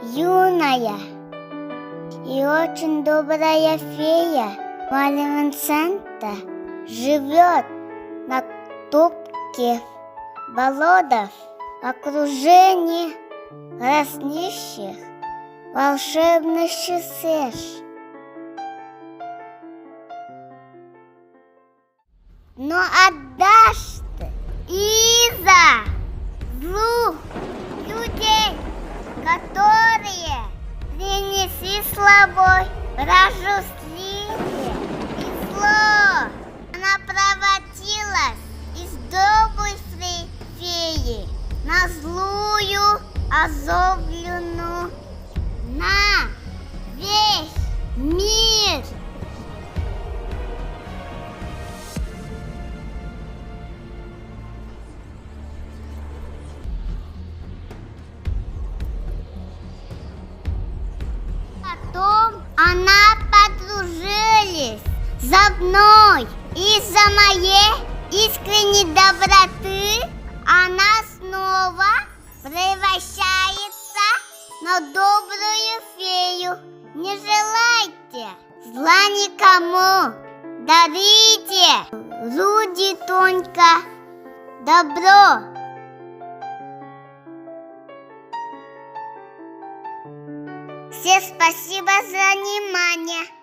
юная и очень добрая фея Малефисента живет на топке болотов в окружении растущих волшебных чудес. Но однажды из-за злых людей, которые принесли с собой разрушение и зло, она превратилась из доброй феи на злую, озлобленную на весь мир. Потом она подружилась со мной. Из-за моей искренней доброты она снова превращается на добрую фею. Не желайте зла никому, дарите люди только добро. Всем спасибо за внимание.